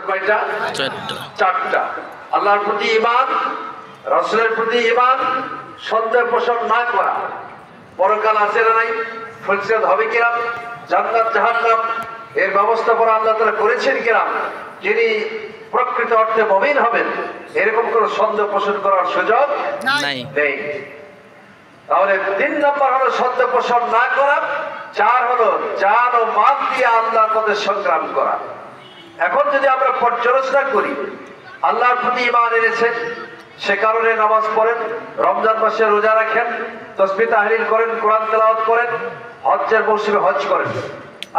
কয়টা? চারটা। আল্লাহর প্রতি ঈমান, রাসূলের প্রতি ঈমান, সন্দেহ পোষণ না করা, পরকাল আছে না নাই, ফজিলত হবে কিনা, জান্নাত জাহান্নাম এর ব্যবস্থাপনা আল্লাহ তাআলা করেছেন কিনা, যিনি প্রকৃত অর্থে মুমিন হবেন এরকম কোনো সন্দেহ পোষণ করার সুযোগ নেই। তাহলে 3 নম্বর হলো সন্দেহ পোষণ না করা, 4 হলো জান ও মাল দিয়ে আল্লাহর পথে সংগ্রাম করা। এখন যদি আমরা পর্যালোচনা করি, আল্লাহর প্রতি ঈমান এনেছেন, সে কারণে নামাজ পড়েন, রমজান মাসে রোজা রাখেন, তাসবিহ তাহলিল করেন, কোরআন তেলাওয়াত করেন, হজ্জের মৌসুমে হজ করেন,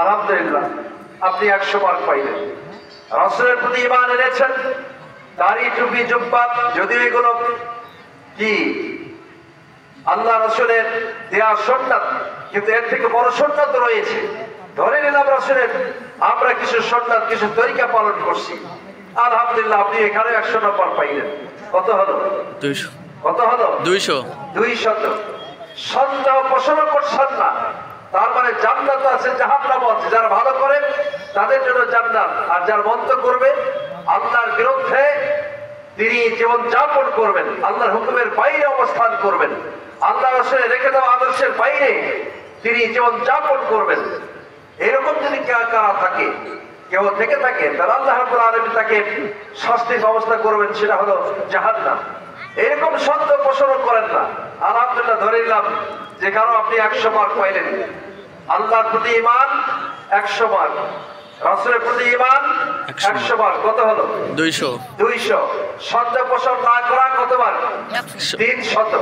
আলহামদুলিল্লাহ আপনি 100 মার্ক পাইলেন। রাসূলের প্রতি ঈমান এনেছেন, দাড়ি টুপি জুব্বা, যদিও এগুলো কি আল্লাহ রাসূলের দেয়া সুন্নাত, কিন্তু এর থেকে বড় সুন্নাত রয়েছে। ধরে নিলাম রাসূলের আমরা কিছু সুন্নাত, কিছু তরিকা পালন করছি, আলহামদুলিল্লাহ আপনি এখানে 100 নম্বর পাইলেন। কত হলো? 200। কত হলো? 200। সন্দেহ পোষণ করছেন না, তার মানে জান্নাত আছে, জাহান্নাম আছে। যারা ভালো করে তাদের জন্য জান্নাত, আর যারা মন্দ করবে, আল্লাহর বিরুদ্ধে তিনি জীবন যাপন করবেন, আল্লাহর হুকুমের বাইরে অবস্থান করবেন, আল্লাহ রাসূলের রেখে দেওয়া আদর্শের বাইরে তিনি জীবন যাপন করবেন, এরকম যদি কারা থাকে, কেউ থেকে থাকে, তাহলে আল্লাহ রাব্বুল আলামিন তাকে শাস্তির ব্যবস্থা করবেন, সেটা হলো জাহান্নাম। এরকম সন্দেহ পোষণ করেন না। আলহামদুলিল্লাহ ধরে নিলাম যে কারো আপনি 100 মার্ক পাইলেন। আল্লাহর প্রতি ঈমান 100 মার্ক, রাসূলের প্রতি ঈমান 100 মার্ক, কত হলো? 200। সন্দেহ পোষণ না করা কত মার্ক? 300।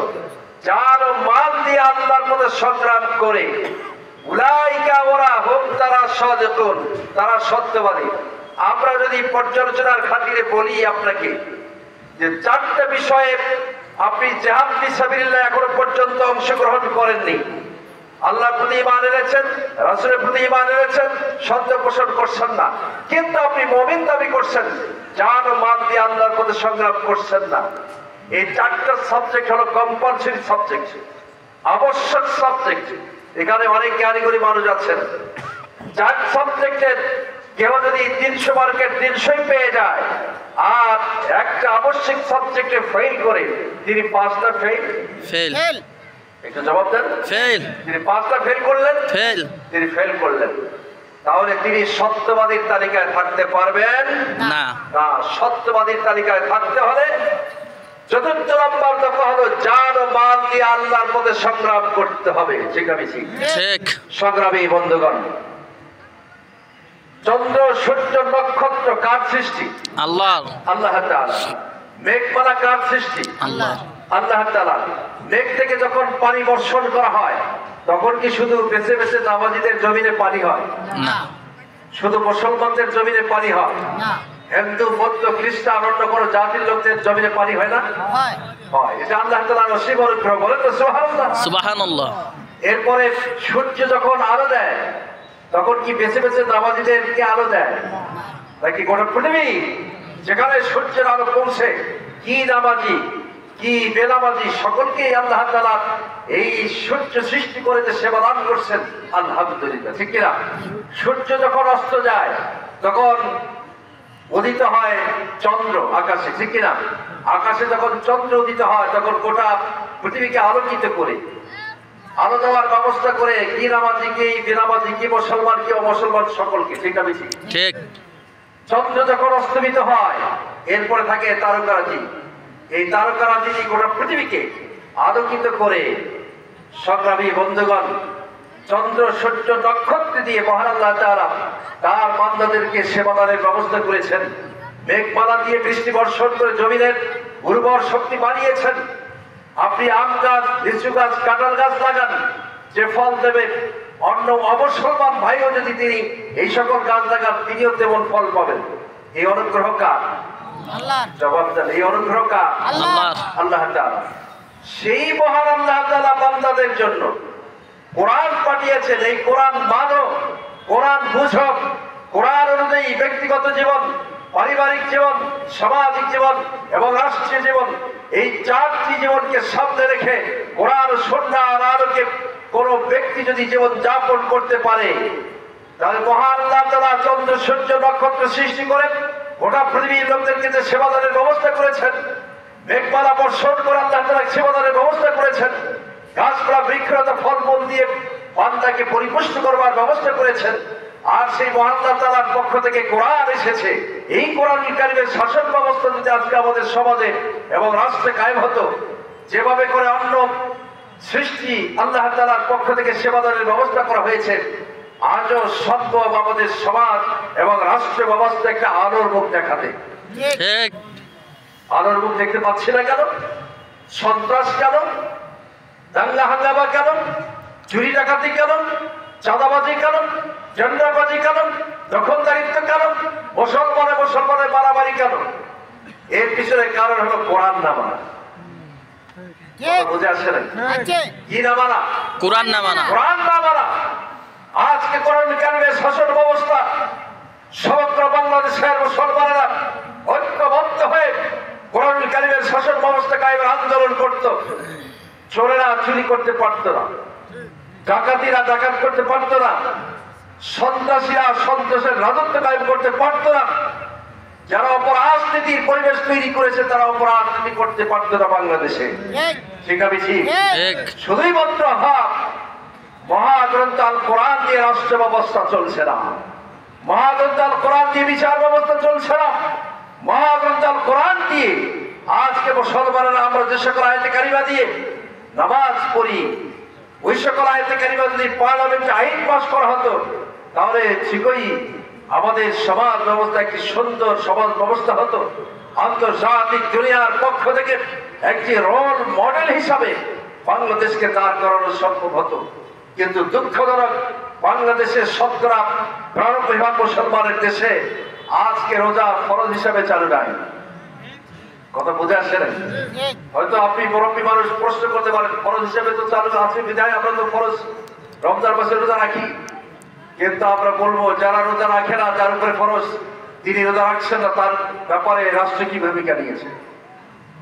জান ও মাল দিয়ে আল্লাহর পথে সংগ্রাম করে, উলাইকা ওরা হুম তারা সাদিকুন, তারা সত্যবাদী। আমরা যদি পর্যালোচনার খাতিরে বলি আপনাকে যে 4টা বিষয়ে আপনি জিহাদ ফি সাবিলিল্লাহ এখনো পর্যন্ত অংশগ্রহণ করেননি, আল্লাহর প্রতি ঈমান এনেছেন, রাসূলের প্রতি ঈমান এনেছেন, সন্দেহ পোষণ করছেন না, কিন্তু আপনি মুমিন দাবি করছেন, জান ও মাল দিয়ে আল্লাহর পথে সংগ্রাম করছেন না। এই 4টা সাবজেক্ট হলো কম্পালসরি সাবজেক্ট, আবশ্যক সাবজেক্ট। এখানে অনেক জ্ঞানীগুণী মানুষ আছেন, 4 সাবজেক্টের কেউ যদি 300 মার্কের 300ই পেয়ে যায়, আর একটা আবশ্যক সাবজেক্টে ফেল করে, তিনি 5টা ফেল। একটু জবাব দেন। তিনি 5টা ফেল করলেন, তিনি ফেল করলেন, তাহলে তিনি সত্যবাদীর তালিকায় থাকতে পারবেন না। সত্যবাদীর তালিকায় থাকতে হলে 4 নম্বর দফা হলো জান ও মাল দিয়ে আল্লাহর পথে সংগ্রাম করতে হবে। ঠিক আছে, ঠিক সংগ্রামী বন্ধুগণ, চন্দ্র সূর্য নক্ষত্র কার সৃষ্টি? আল্লাহ তাআলা। মেঘমালা কার সৃষ্টি? আল্লাহ তাআলা। মেঘ থেকে যখন পানি বর্ষণ করা হয়, তখন কি শুধু বেছে বেছে নামাজীদের জমিনে পানি হয়? না। শুধু মুসলমানদের জমিনে পানি হয়? না। হিন্দু বৌদ্ধ খ্রিস্টান অন্য কোন জাতির লোকদের জমিনে পানি হয় না? হয়। এটা আল্লাহ তাআলার অসীম অনুগ্রহ, বলেন তো সুবহানাল্লাহ। সুবহানাল্লাহ। এরপরে সূর্য যখন আলো দেয়, তখন কি বেছে বেছে নামাজীদেরকে আলো দেয় নাকি গোটা পৃথিবী যেখানে সূর্যের আলো পৌঁছে, কি নামাজি কি বেনামাজি সকলকে আল্লাহ তাআলা এই সূর্য সৃষ্টি করে যে সেবা দান করছেন, আলহামদুলিল্লাহ। ঠিক কিনা? সূর্য যখন অস্ত যায়, তখন উদিত হয় চন্দ্র আকাশে। ঠিক কিনা? আকাশে যখন চন্দ্র উদিত হয়, তখন গোটা পৃথিবীকে আলোকিত করে, আলো দেওয়ার ব্যবস্থা করে, কি নামাজি কি বেনামাজি, কি মুসলমান কি অমুসলমান সকলকে। ঠিক না? ঠিক। চন্দ্র যখন অস্তমিত হয়, এরপরে থাকে তারকারাজি। এই তারকারাজি গোটা পৃথিবীকে আলোকিত করে। সংগ্রামী বন্ধুগণ, চন্দ্র সূর্য নক্ষত্র দিয়ে মহান আল্লাহ তাআলা তার বান্দাদেরকে সেবাদানের ব্যবস্থা করেছেন। মেঘমালা দিয়ে বৃষ্টি বর্ষণ করে জমিনের উর্বর শক্তি বাড়িয়েছেন। আপনি আম গাছ, লিচু গাছ, কাঁঠাল গাছ লাগান, যে ফল দেবে, অন্য অমুসলমান ভাইও যদি তিনি এই সকল গাছ লাগান, তিনিও তেমন ফল পাবেন। এই অনুগ্রহ কার? আল্লাহর। জবাব দেন, এই অনুগ্রহ কার? আল্লাহর। আল্লাহ তাআলা। সেই মহান আল্লাহ তাআলা বান্দাদের জন্য কোরআন পাঠিয়েছেন। এই কোরআন মানো, কোরআন বুঝো, কোরআন অনুযায়ী ব্যক্তিগত জীবন, পারিবারিক জীবন, সামাজিক জীবন এবং রাষ্ট্রীয় জীবন, এই 4টি জীবনকে সামনে রেখে কোরআন সুন্নাহর আলোকে কোন ব্যক্তি যদি জীবন যাপন করতে পারে, তাহলে মহান আল্লাহ তাআলা চন্দ্র সূর্য নক্ষত্র সৃষ্টি করে গোটা পৃথিবীর লোকদেরকে যে সেবাদানের ব্যবস্থা করেছেন, মেঘমালা বর্ষণ করে আল্লাহ তাআলা সেবাদানের ব্যবস্থা করেছেন, গাছপালা বৃক্ষলতা ফলমূল দিয়ে বান্দাকে পরিপুষ্ট করবার ব্যবস্থা করেছেন, আর সেই মহান আল্লাহ তাআলার পক্ষ থেকে কোরআন এসেছে। এই কোরআন কারিমের শাসন ব্যবস্থা যদি আজকে আমাদের সমাজে এবং রাষ্ট্রে কায়েম হতো, যেভাবে করে অন্য সৃষ্টি আল্লাহ তাআলার পক্ষ থেকে সেবাদানের ব্যবস্থা করা হয়েছে, আজও সম্ভব আমাদের সমাজ এবং রাষ্ট্র ব্যবস্থা একটা আলোর মুখ দেখাতে। আলোর মুখ দেখতে পাচ্ছি না কেন? সন্ত্রাস কেন? দাঙ্গা হাঙ্গামা কেন? চুরি ডাকাতি কেন? চাঁদাবাজি কেন? টেন্ডারবাজি কেন? দখলদারিত্ব কেন? মুসলমানে মারামারি কেন? এর পিছনে কারণ হলো কোরআন না মানা। বুঝে আসে না? কি না মানা? কোরআন না মানা। কোরআন না মানা। আজকে কোরআন কারিমের শাসন ব্যবস্থা সমগ্র বাংলাদেশের মুসলমানেরা ঐক্যবদ্ধ হয়ে কোরআন কারিমের শাসন ব্যবস্থা কায়েমের আন্দোলন করত। চোরেরা চুরি করতে পারত না, ডাকাতিরা ডাকাত করতে পারত না, সন্ত্রাসীরা সন্ত্রাসের রাজত্ব কায়েম করতে পারত না, যারা অপরাজনীতির পরিবেশ তৈরি করেছে তারা অপরাজনীতি করতে পারত না বাংলাদেশে। ঠিক আছে, ঠিক। শুধুই মাত্র মহাগ্রন্থ আল কোরআন দিয়ে রাষ্ট্র ব্যবস্থা চলছে না, মহাগ্রন্থ আল কোরআন দিয়ে বিচার ব্যবস্থা চলছে না, মহাগ্রন্থ আল কোরআন দিয়ে আজকে মুসলমানেরা আমরা যে সকল আয়াতে কারিমা দিয়ে নামাজ পড়ি, ওই সকল আয়াতে কারিমা যদি পার্লামেন্টে আইন পাস করা হতো, তাহলে ঠিকই আমাদের সমাজ ব্যবস্থা একটি সুন্দর সমাজ ব্যবস্থা হতো। আন্তর্জাতিক দুনিয়ার পক্ষ থেকে একটি রোল মডেল হিসাবে বাংলাদেশকে দাঁড় করানো সম্ভব হতো। কিন্তু দুঃখজনক, বাংলাদেশের 90% মুসলমানের দেশে আজকে রোজা ফরজ হিসাবে চালু নাই। কথা বুঝে আসছে না? হয়তো আপনি মুরব্বী মানুষ প্রশ্ন করতে পারেন, ফরজ হিসাবে তো চালু আছে বিধায় আমরা তো ফরজ রমজান মাসে রোজা রাখি। কিন্তু আমরা বলবো, যারা রোজা রাখে না, যার উপরে ফরজ, তিনি রোজা রাখছেন না, তার ব্যাপারে রাষ্ট্র কি ভূমিকা নিয়েছে?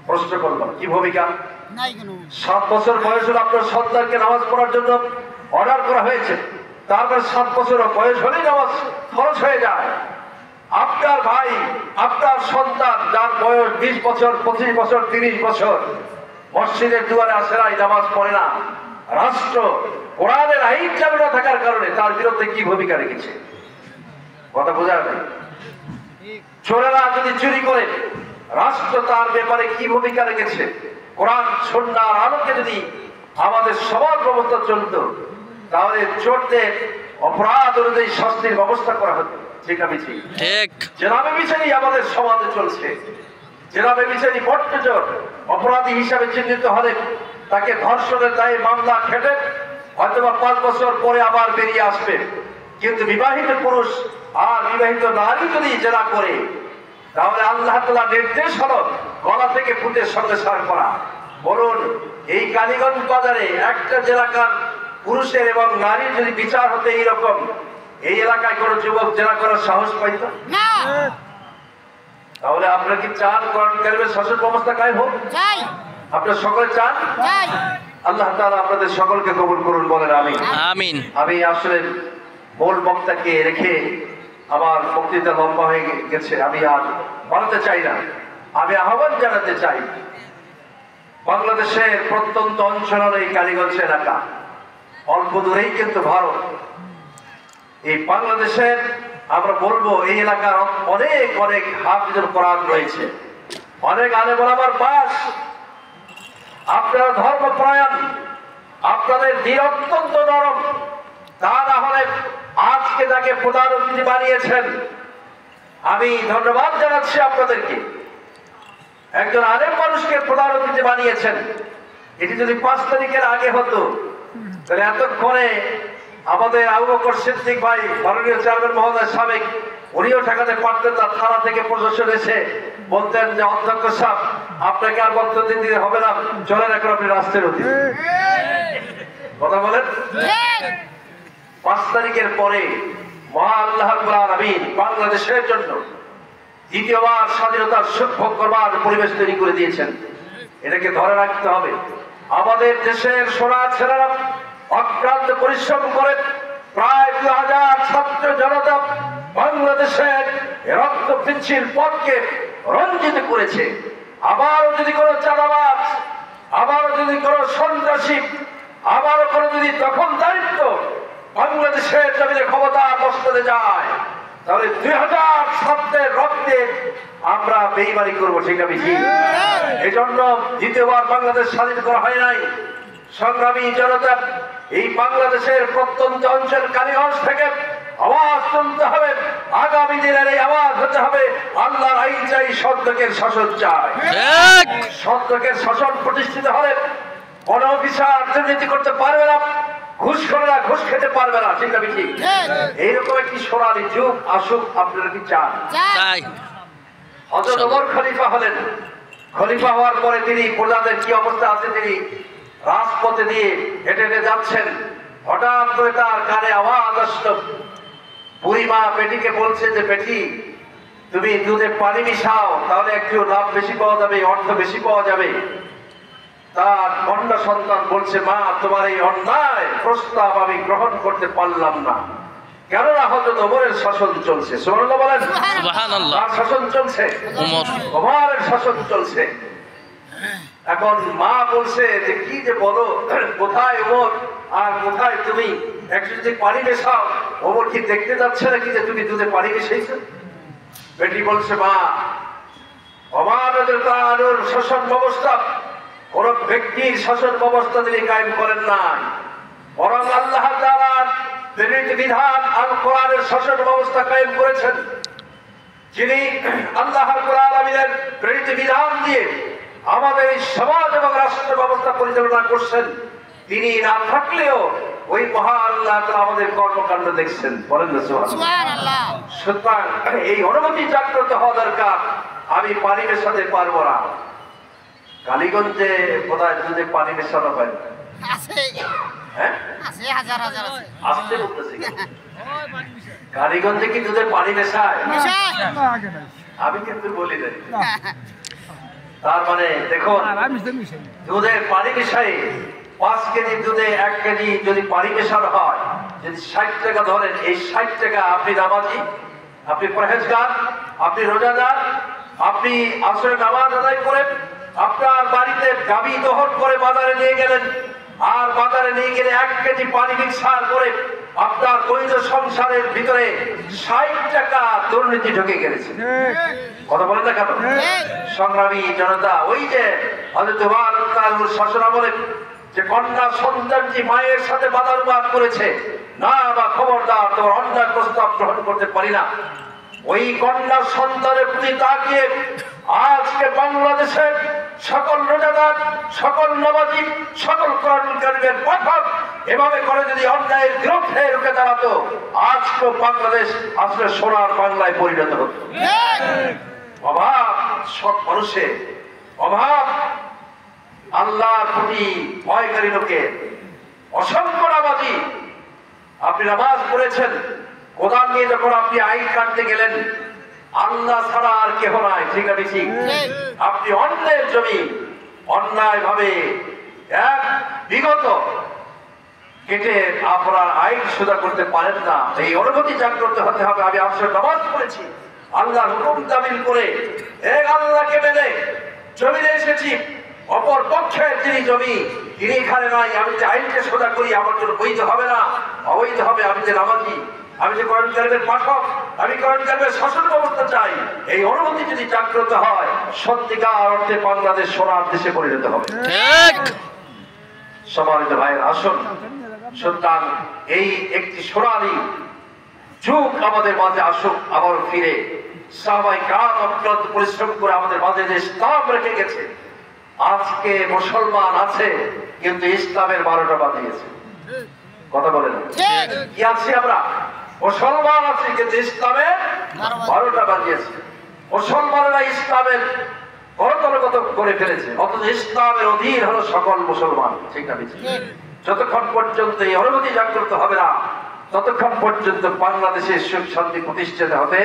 প্রশ্ন করলাম, কি ভূমিকা? 7 বছর বয়স হলে আপনার সন্তানকে নামাজ পড়ার জন্য অর্ডার করা হয়েছে, তারপর 7 বছর বয়স হলেই নামাজ ফরজ হয়ে যায়। আপনার ভাই, আপনার সন্তান যার বয়স 20 বছর, 25 বছর, 30 বছর মসজিদের দুয়ারে আসে না, নামাজ পড়ে না, রাষ্ট্র কোরআনের আইন চালু না থাকার কারণে তার বিরুদ্ধে কি ভূমিকা রেখেছে? কথা বোঝা যায়? চোরেরা যদি চুরি করে, রাষ্ট্র তার ব্যাপারে কি ভূমিকা রেখেছে? কোরআন সুন্নাহর আলোকে যদি আমাদের সমাজ ব্যবস্থা চলত, তাহলে চোরদের অপরাধ অনুযায়ী শাস্তির ব্যবস্থা করা হতো। ঠিক আছে, ঠিক। যেভাবে বিচারই আমাদের সমাজে চলছে, যেভাবে বিচারই বট্টচোর অপরাধী হিসাবে চিহ্নিত হলে তাকে ধর্ষণের দায়ে মামলা খেটে হয়তো 5 বছর পরে আবার বেরিয়ে আসবে। কিন্তু বিবাহিত পুরুষ আর বিবাহিত নারী যদি জেনা করে, তাহলে আল্লাহ তাআলা নির্দেশ হলো গলা থেকে ফুটের সঙ্গে সার করা। বলুন, এই কালীগঞ্জ বাজারে একটা এলাকার পুরুষের এবং নারীর যদি বিচার হতে এইরকম, এই এলাকায় কোনো যুবক জেনা করার সাহস পাইত না? তাহলে আপনারা কি চান কোরআন কারিমের শাসন ব্যবস্থা কায়েম হোক? আপনারা সকলে চান? আল্লাহ তাআলা আপনাদের সকলকে কবুল করুন, বলেন আমিন। আমিন। আমি আসলে মূল বক্তাকে রেখে আমার বক্তৃতা লম্বা হয়ে গেছে, আমি আর বাড়াতে চাই না। আমি আহ্বান জানাতে চাই, বাংলাদেশের প্রত্যন্ত অঞ্চলের এই কালীগঞ্জ এলাকা, অল্প দূরেই কিন্তু ভারত। এই বাংলাদেশের আমরা বলবো এই এলাকার অনেক অনেক হাফিজুল কোরআন রয়েছে, অনেক আলেম ওলামার বাস। আপনারা ধর্মপরায়ণ, আপনাদের দিন অত্যন্ত নরম, তা না হলে আজকে তাকে প্রধান অতিথি বানিয়েছেন। আমি ধন্যবাদ জানাচ্ছি আপনাদেরকে, একজন আলেম মানুষকে প্রধান অতিথি বানিয়েছেন। এটি যদি 5 তারিখের আগে হতো, তাহলে এতক্ষণে আমাদের আবু বকর সিদ্দিক ভাই, মাননীয় চেয়ারম্যান মহোদয় সাবেক, উনিও ঠেকাতে পারতেন না। থানা থেকে প্রশাসন এসে বলতেন যে অধ্যক্ষ সাহেব, আপনাকে আর বক্তব্য দিতে হবে না, চলেন এখন আপনি রাষ্ট্রের অতিথি। কথা বলেন। 5 তারিখের পরে মহা আল্লাহ রাব্বুল আলামিন বাংলাদেশের জন্য দ্বিতীয়বার স্বাধীনতার সুখ ভোগ করবার পরিবেশ তৈরি করে দিয়েছেন। এটাকে ধরে রাখতে হবে। আমাদের দেশের সোনা ছেলেরা অক্লান্ত পরিশ্রম করে প্রায় 2000 ছাত্র জনতা বাংলাদেশের রক্ত পিচ্ছিল পথকে রঞ্জিত করেছে। আবারও যদি কোনো চাঁদাবাজ, আবারও যদি কোনো সন্ত্রাসী, আবারও কোনো যদি দখলদারিত্ব বাংলাদেশের জমিনে ক্ষমতা বসাতে যায়, তাহলে 2000 ছাত্রের রক্তে আমরা বেইমানি করবো, ঠিক না বেশি? এই জন্য দ্বিতীয়বার বাংলাদেশ স্বাধীন করা হয় নাই। সংগ্রামী জনতা, এই বাংলাদেশের প্রত্যন্ত অঞ্চল কালীগঞ্জ থেকে আওয়াজ তুলতে হবে। আগামী দিনের এই আওয়াজ হতে হবে, আল্লাহর আইন চাই, সৎলোকের শাসন চাই। সৎলোকের শাসন প্রতিষ্ঠিত হলে কোন অফিসার দুর্নীতি করতে পারবে না, ঘুষখোরেরা ঘুষ খেতে পারবে না, ঠিক না ঠিক? এইরকম একটি সোনালী যুগ আসুক, আপনারা কি চান? হযরত ওমর খলিফা হলেন। খলিফা হওয়ার পরে তিনি প্রজাদের কি অবস্থা আছে, তিনি রাজপথে দিয়ে হেঁটে হেঁটে যাচ্ছেন। হঠাৎ করে তার কানে আওয়াজ আসলো, বুড়িমা বেটিকে বলছে যে, বেটি তুমি দুধে পানি মিশাও, তাহলে একটু লাভ বেশি পাওয়া যাবে, অর্থ বেশি পাওয়া যাবে। তার কন্যা সন্তান বলছে, মা তোমার এই অন্যায় প্রস্তাব আমি গ্রহণ করতে পারলাম না, কেননা হযরত ওমরের শাসন চলছে। সুবহানাল্লাহ বলেন। তার শাসন চলছে, ওমরের শাসন চলছে। এখন মা বলছে যে, কি যে বলো, কোথায় ওমর আর কোথায় তুমি, একটু যদি পানি মেশাও। ওমর কি দেখতে যাচ্ছে নাকি যে তুমি দুধে পানি মিশাইছো? বেটি বলছে, মা ওমর শাসন ব্যবস্থা কোন ব্যক্তির শাসন ব্যবস্থা তিনি কায়েম করেন নাই, বরং আল্লাহ তাআলার প্রেরিত বিধান আল কোরআনের শাসন ব্যবস্থা কায়েম করেছেন। যিনি আল্লাহ রাব্বুল আলামিনের প্রেরিত বিধান দিয়ে আমাদের এই সমাজ এবং রাষ্ট্র ব্যবস্থা পরিচালনা করছেন, তিনি না থাকলেও ওই মহান আল্লাহ তাআলা আমাদের কর্মকাণ্ড দেখছেন। বলেন না সুবহানাল্লাহ। সুতরাং এই অনুমতি জাগ্রত হওয়া দরকার। আমি পানি মেশাতে পারবো না। কালীগঞ্জে কোথায় দুধে পানি মেশানো হয়? হ্যাঁ, আসতে বলতেছি। কালীগঞ্জে কি দুধে পানি মেশায়? আমি কিন্তু বলি নাই। তার মানে দেখুন, দুধের পানি মেশাই 5 কেজি দুধে 1 কেজি যদি পানি মেশানো হয়, যদি 60 টাকা ধরেন, এই 60 টাকা আপনি নামাজি, আপনি পরহেজগার, আপনি রোজাদার, আপনি আসরে নামাজ আদায় করেন, আপনার বাড়িতে গাবি দহন করে বাজারে নিয়ে গেলেন, আর বাজারে নিয়ে গেলে 1 কেজি পানি মিক্সার করে আপনার বৈধ সংসারের ভিতরে 60 টাকা দুর্নীতি ঢুকে গেছে। কথা বলেন না কেন? সংগ্রামী জনতা, ওই যে হযরত ওমর তাআলার শাসন আমলে যে কন্যা সন্তানটি মায়ের সাথে বাদানুবাদ করেছে, না বা খবরদার তোমার অন্যায় প্রস্তাব গ্রহণ করতে পারি না, ওই কন্যা সন্তানের প্রতি তাকিয়ে আজকে বাংলাদেশের সকল রোজাদার, সকল নামাজি, সকল কোরআনুল কারীমের পাঠক এভাবে করে যদি অন্যায়ের বিরুদ্ধে রুখে দাঁড়াতো, আজকে বাংলাদেশ আসলে সোনার বাংলায় পরিণত হতো। অভাব সব মানুষের অভাব, আল্লাহর প্রতি ভয়কারী লোকের অসংখ্য নামাজি। আপনি নামাজ পড়েছেন, কোরআন নিয়ে যখন আপনি আইন কাটতে গেলেন, আল্লাহ ছাড়া আর কেহ নাই, ঠিক না ঠিক? আপনি অন্যের জমি অন্যায় ভাবে এক বিগত কেটে আপনার আইন সোজা করতে পারেন না। এই অনুমতি জাগ্রত হতে হবে। আমি আসলে নামাজ পড়েছি, আল্লাহর হুকুম তামিল করে এক আল্লাহকে মেনে জমিনে এসেছি, অপর পক্ষের যিনি জমি তিনি এখানে নাই, আমি যে আইনকে সোজা করি আমার জন্য বৈধ হবে না, অবৈধ হবে। আমি যে নামাজি, আমি যে কোরআন কারীমের পাঠক, আমি কোরআন কারীমের শাসন ব্যবস্থা চাই। এই অনুমতি যদি জাগ্রত হয়, সত্যিকার অর্থে বাংলাদেশ সোনার দেশে পরিণত হবে। সম্মানিত ভাইয়ের আসুন, সুতরাং এই একটি সোনালী যুগ আমাদের মাঝে আসুক, আবার ফিরে। সাহাবায়ে কেরাম অক্লান্ত পরিশ্রম করে আমাদের মাঝে যে ইসলাম রেখে গেছে, আজকে মুসলমান আছে কিন্তু ইসলামের 12টা বাজিয়েছে। কথা বলেন, কি আছি আমরা? মুসলমান আছে কিন্তু ইসলামের 12টা বাজিয়েছে। মুসলমানেরা ইসলামের করতলগত করে ফেলেছে, অথচ ইসলামের অধীন হলো সকল মুসলমান, ঠিক না? যতক্ষণ পর্যন্ত এই অনুমতি জাগ্রত হবে না, ততক্ষণ পর্যন্ত বাংলাদেশের সুখ শান্তি প্রতিষ্ঠিত হতে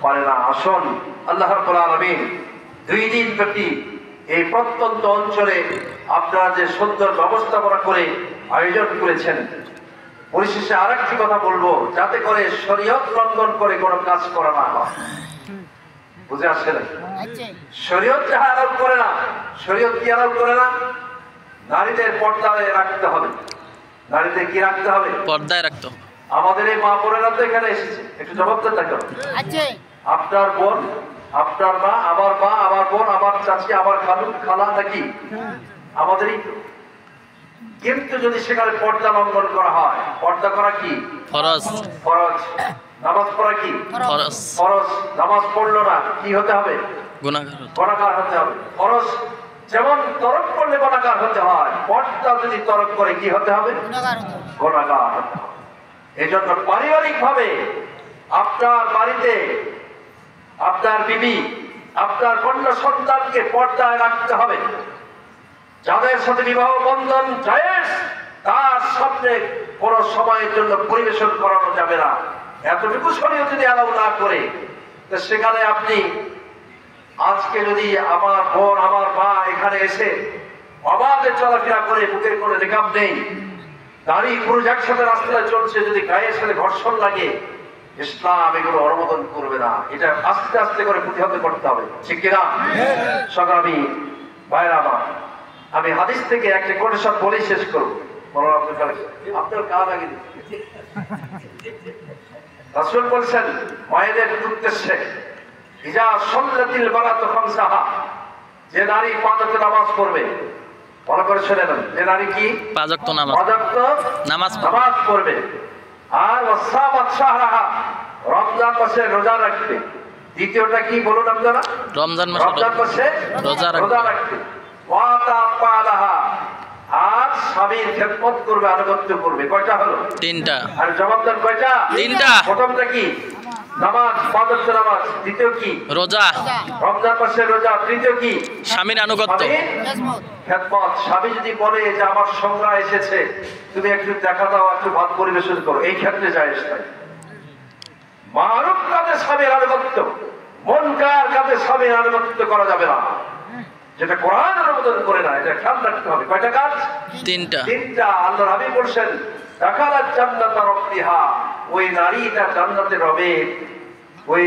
পারে না। আসুন, আল্লাহ রাব্বুল আলামিন 2 দিন ব্যাপী এই প্রত্যন্ত অঞ্চলে আপনারা যে সুন্দর ব্যবস্থাপনা করে আয়োজন করেছেন, পরিশেষে আরেকটি কথা বলবো, যাতে করে শরীয়ত লঙ্ঘন করে কোনো কাজ করা না হয়। বুঝে আসছে না? শরীয়ত যাহা আরোপ করে না, শরীয়ত কি আরোপ করে না? নারীদের পর্দায় রাখতে হবে। নারীদের কি রাখতে হবে? পর্দায় রাখতে হবে। আমাদের এই মা বোনেরা তো এখানে এসেছে, একটু জবাবদার থাকো। আপনার বোন, আপনার মা, আমার বোন, আমার চাচি, আমার খালু, খালা নাকি আমাদেরই তো। কিন্তু যদি সেখানে পর্দা লঙ্ঘন করা হয়, পর্দা করা কি ফরজ, ফরজ। নামাজ পড়া কি ফরজ, ফরজ। নামাজ পড়লো না, কি হতে হবে? গুনাহগার। গুনাহগার হতে হবে। ফরজ যেমন তরক করলে গুনাহগার হতে হয়, পর্দা যদি তরক করে কি হতে হবে? গুনাহগার হতে হবে। এই জন্য পারিবারিক ভাবে আপনার বাড়িতে আপনার বিবি, আপনার কন্যা সন্তানকে পর্দায় রাখতে হবে। যাদের সাথে বিবাহ বন্ধন জায়েজ, তার সামনে কোন সময়ের জন্য পরিবেশন করানো যাবে না। এতটুকু শরীয়ত যদি অ্যালাউ না করে, তো সেখানে আপনি আজকে যদি আমার বোন, আমার মা এখানে এসে অবাধে চলাফেরা করে, বুকের কোনো রেখাব নেই, নারী পুরুষ একসাথে রাস্তায় চলছে, যদি গায়ের সাথে ঘর্ষণ লাগে, ইসলাম এগুলো অনুমোদন করবে না। এটা আস্তে আস্তে করে প্রতিহত করতে হবে, ঠিক কিনা? সংগ্রামী ভাইরা আমার, আমি হাদিস থেকে একটা কোটেশন বলে শেষ করবো। আপনার কাজ আগে রাসূল বলছেন মায়েদের উদ্দেশ্যে, ইজা সাল্লাতিল বারাতু খামসাহা, যে নারী পাঁচ ওয়াক্ত নামাজ পড়বে, ভালো করে শুনে নেন, যে নারী কি পাঁচ ওয়াক্ত নামাজ পড়বে, আর ওয়াসামাত শাহরাহা, রমজান মাসে রোজা রাখবে। দ্বিতীয়টা কি বলুন আপনারা? রমজান মাসে রোজা রাখবে। আর স্বামীর খেদমত করবে, আনুগত্য করবে। কয়টা হলো? তিনটা। আর জবাব দেন কয়টা? তিনটা। প্রথমটা কি? নামাজ, পাঁচ ওয়াক্ত নামাজ। দ্বিতীয় কি? রোজা, রমজান মাসে রোজা। তৃতীয় কি? স্বামীর আনুগত্য, খেদমত। স্বামী যদি বলে যে আমার সংজ্ঞা এসেছে, তুমি একটু দেখা দাও, একটু ভাত পরিবেশন করো, এই ক্ষেত্রে জায়েজ নাই। মারুফ কাজে স্বামীর আনুগত্য, মুনকার কাজে স্বামীর আনুগত্য করা যাবে না। যেটা কোরআন অনুমোদন করে না, এটা খেয়াল রাখতে হবে। কয়টা কাজ? তিনটা। আল্লাহর হাবিব বলেন, দাখালাত জান্নাতা রাব্বিহা, ওই নারীটা জান্নাতে রবে, ওই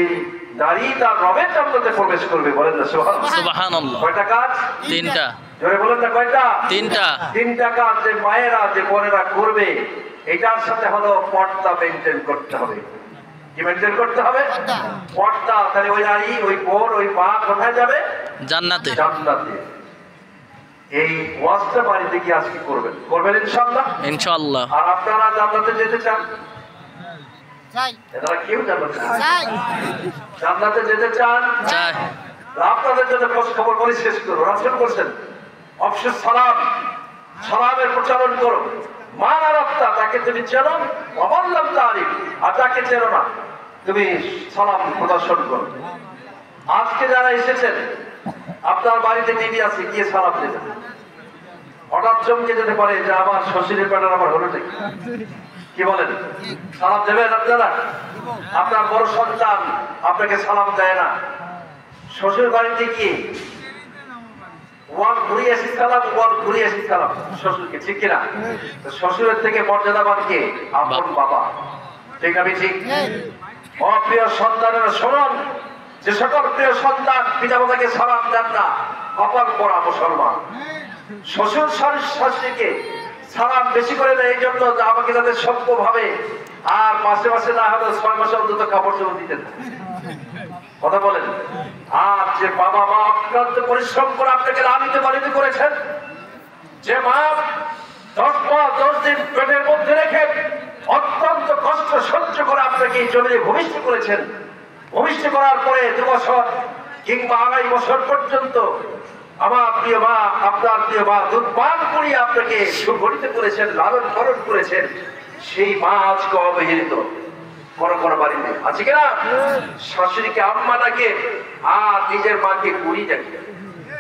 নারী তার রবের জান্নাতে প্রবেশ করবে। বলেন না সুবহানাল্লাহ। কয়টা কাজ? তিনটা। জোরে বলেন না কয়টা? তিনটা কাজ যে মায়েরা, যে বোনেরা করবে, এটার সাথে হলো পর্দা মেইনটেইন করতে হবে। কি মেইনটেইন করতে হবে? পর্দা। তাহলে ওই নারী, ওই বোন, ওই মা কোথায় যাবে? জান্নাতে। জান্নাতে। এই ওয়াজটা বাড়িতে গিয়ে আজকে করবেন, করবেন ইনশাআল্লাহ। ইনশাআল্লাহ। আর আপনারা জান্নাতে যেতে চান? চাই। এরা কেউ জান্নাতে যেতে চান? চাই। আপনাদের জন্য খবর বলে শেষ করব। রাসূল বলেন, অবশ্যই সালাম, সালামের প্রচলন করো। মান আরাফতা, তাকে তুমি চেনো, অবল্লাম তারিফ, আর তাকে চেনো না, তুমি সালাম প্রদর্শন করো। আজকে যারা এসেছেন, আপনার বাড়িতে টিভি আছে, গিয়ে সালাম দেবেন। হঠাৎ চমকে যেতে পারে যে আমার শ্বশুরের পেটার আমার হলো নাকি, কি বলেন? সালাম দেবেন আপনারা? আপনার বড় সন্তান আপনাকে সালাম দেয় না, শ্বশুর বাড়িতে গিয়ে ওয়াল ঘুরিয়ে আসি সালাম শ্বশুরকে, ঠিক কিনা? শ্বশুরের থেকে মর্যাদাবান কে? আপন বাবা, ঠিক আমি ঠিক? অপ্রিয় সন্তানেরা শুনুন, যে সকল প্রিয় সন্তান পিতা মাতাকে সালাম দেন না, কপাল পড়া মুসলমান। শ্বশুর শাশুড়িকে সালাম বেশি করে দেয় এই জন্য যে আমাকে যাতে সভ্য ভাবে, আর মাসে মাসে না হলে 6 মাসে অন্তত কাপড় চোপড় দিতেন। কথা বলেন। আর যে বাবা মা অক্লান্ত পরিশ্রম করে আপনাকে লালিত পালিত করেছেন, যে মা 10 মাস 10 দিন পেটের মধ্যে রেখে অত্যন্ত কষ্ট সহ্য করে আপনাকে এই জমিনে ভূমিষ্ঠ করেছেন, ভূমিষ্ঠ করার পরে 2 বছর কিংবা 2.5 বছর পর্যন্ত আমার প্রিয় মা, আপনার প্রিয় মা দুধ পান করিয়ে আপনাকে সুগঠিত করেছেন, লালন পালন করেছেন, সেই মা আজকে অবহেলিত। বড় বাড়িতে আছে কিনা? শাশুড়িকে আম্মা ডাকে আর নিজের মাকে বুড়ি ডাকে।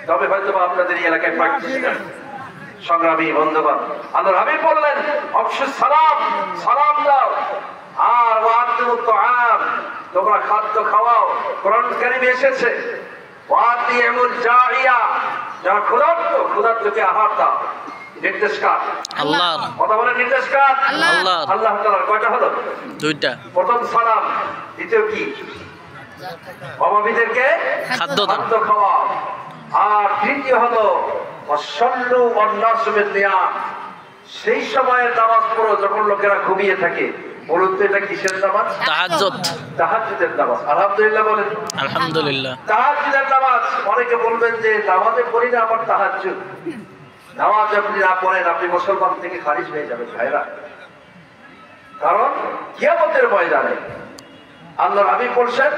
তবে হয়তো আপনাদের এই এলাকায় প্র্যাকটিস না। সংগ্রামী বন্ধুগণ, আল্লাহর হাবিব বললেন, অবশ্যই সালাম দাও, আর ওয়াতুমুত তুআম, তোমরা খাদ্য খাওয়াও। কোরআন কারীমে এসেছে, ওয়াতিমুল জাইয়া, যারা ক্ষুধার্ত, ক্ষুধার্তকে আহার দাও। নির্দেশ কার? আল্লাহর। কথা বলে নির্দেশ কার? আল্লাহর। আল্লাহ তাআলার। কয়টা হলো? 2টা। প্রথম সালাম, দ্বিতীয় কি? অভাবীদেরকে খাদ্য দান। খাদ্য খাওয়া, আর তৃতীয় হলো ওয়াসাল্লু ওয়ান্নাসু বিনিয়াম। সেই সময়ের নামাজ পড়ো যখন লোকেরা ঘুমিয়ে থাকে। বলুন তো এটা কিসের নামাজ? তাহাজ্জুদ। তাহাজ্জুদের নামাজ। আলহামদুলিল্লাহ বলেন। আলহামদুলিল্লাহ। তাহাজ্জুদের নামাজ। অনেকে বলবেন যে নামাজে পড়ি না আবার তাহাজ্জুদ। নামাজ আপনি না পড়েন আপনি মুসলমান থেকে খারিজ হয়ে যাবেন ভাইরা। কারণ কিয়ামতের ময়দানে আল্লাহর হাবিব বলছেন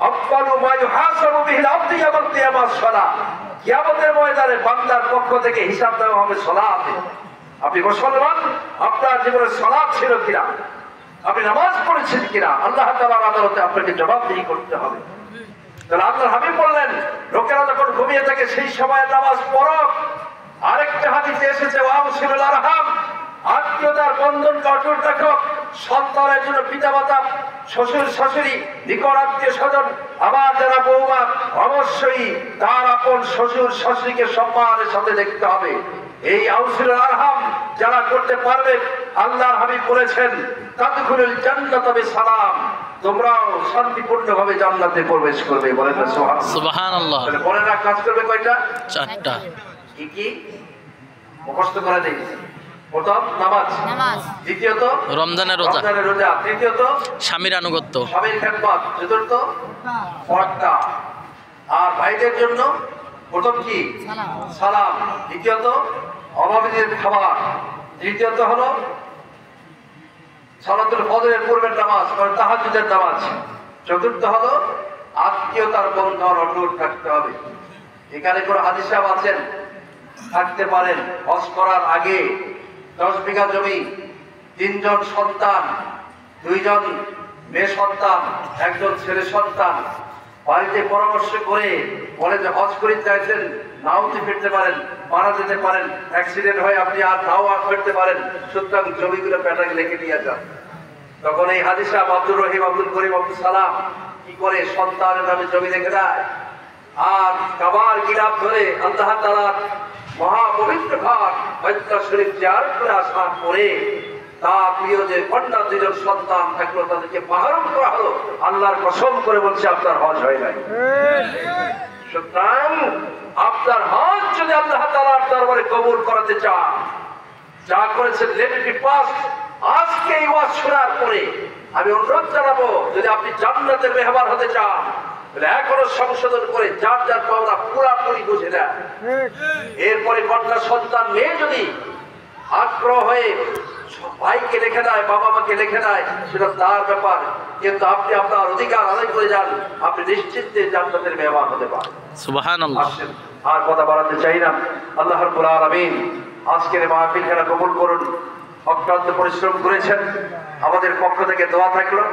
আফদালু মা ইউহাসাবু বিহিল আবদু ইয়াউমাল কিয়ামাহ সালাহ। কিয়ামতের ময়দানে বান্দার পক্ষ থেকে হিসাব দেওয়া হবে সালাত। আপনি মুসলমান, আপনার জীবনে সালাত ছিল কিনা, আপনি নামাজ পড়েছেন কিনা, আল্লাহ তাআলার আদালতে আপনাকে জবাবদিহি করতে হবে। তাহলে আল্লাহর হাবিব বললেন লোকেরা যখন ঘুমিয়ে থাকে সেই সময় নামাজ পড়ো। আরেকটা হাদিসে এসেছে ওয়াসিলুল আরহাম, আত্মীয়তার বন্ধনকে অটুট রাখো। সন্তানের জন্য পিতামাতা, শ্বশুর শাশুড়ি, নিকট আত্মীয় স্বজন, আবার যারা বৌমা, অবশ্যই তার আপন শ্বশুর শাশুড়িকে সম্মানের সাথে দেখতে হবে। এই আউসিলুল আরহাম যারা করতে পারবে, আল্লাহর হাবিব বলেছেন তাদখুলুল জান্নাত বিসালাম, তোমরাও শান্তিপূর্ণভাবে জান্নাতে প্রবেশ করবে। বলেন না সুবহানাল্লাহ। সুবহানাল্লাহ। তাহলে বলেন না কাজ করবে কয়টা? 4টা। কি কি মুখস্থ করে দেই? প্রথম নামাজ, দ্বিতীয়ত রমজানের রোজা, রমজানের রোজা, তৃতীয়ত স্বামীর আনুগত্য, স্বামীর খেদমত, চতুর্থ পর্দা, আর ভাইদের জন্য প্রথম কি? সালাম। দ্বিতীয়ত অভাবীদের খাবার। তৃতীয়ত হলো সালাতুল ফজরের পূর্বের নামাজ মানে তাহাজ্জুদের নামাজ। চতুর্থ হলো আত্মীয়তার বন্ধন অটুট রাখতে হবে। এখানে কোনো হাদিস সাহেব আছেন থাকতে পারেন হজ করার আগে 10 বিঘা জমি, 3 জন সন্তান, 2 জন মেয়ে সন্তান, 1 জন ছেলে সন্তান, বাড়িতে পরামর্শ করে বলে যে হজ করে চাইছেন, নাও ফিরতে পারেন, মারা যেতে পারেন, অ্যাক্সিডেন্ট হয়ে আপনি আর নাও ফিরতে পারেন, সুতরাং জমিগুলো প্যাটাকে লিখে দিয়ে যান। তখন এই হাদিস সাহেব আব্দুর রহিম, আব্দুল করিম, আব্দুল সালাম কি করে সন্তানের নামে জমি লিখে দেয়, আর কাবার গিলাফ ধরে আল্লাহ তাআলার মহাপবিত্র ঘর মক্কা শরীফ জিয়ারত করে আসার পরে তার প্রিয় যে কন্যা 2 জন সন্তান থাকলো তাদেরকে মাহরুম করা হলো। আল্লাহর কসম করে বলছে আপনার হজ হয় নাই। সুতরাং আপনার হজ যদি আল্লাহ তাআলার দরবারে কবুল করাতে চান, যা করেছেন লেট ইট পাস। আজকে এই ওয়াজ শোনার পরে আমি অনুরোধ জানাবো যদি আপনি জান্নাতের মেহমান হতে চান তাহলে এখনো সংশোধন করে যার যার পাওনা পুরাপুরি বুঝে নেন। এরপরে কন্যা সন্তান মেয়ে যদি আগ্রহ হয়ে ভাইকে লিখে দেয়, বাবা মাকে লিখে দেয়, সেটা তার ব্যাপার, কিন্তু আপনি আপনার অধিকার আদায় করে যান, আপনি নিশ্চিন্তে জান্নাতের মেহমান হতে পারেন। সুবহানাল্লাহ। আসেন, আর কথা বাড়াতে চাই না। আল্লাহ রাব্বুল আলামিন আজকের মাহফিল খেলা কবুল করুন। অক্লান্ত পরিশ্রম করেছেন, আমাদের পক্ষ থেকে দোয়া থাকলো।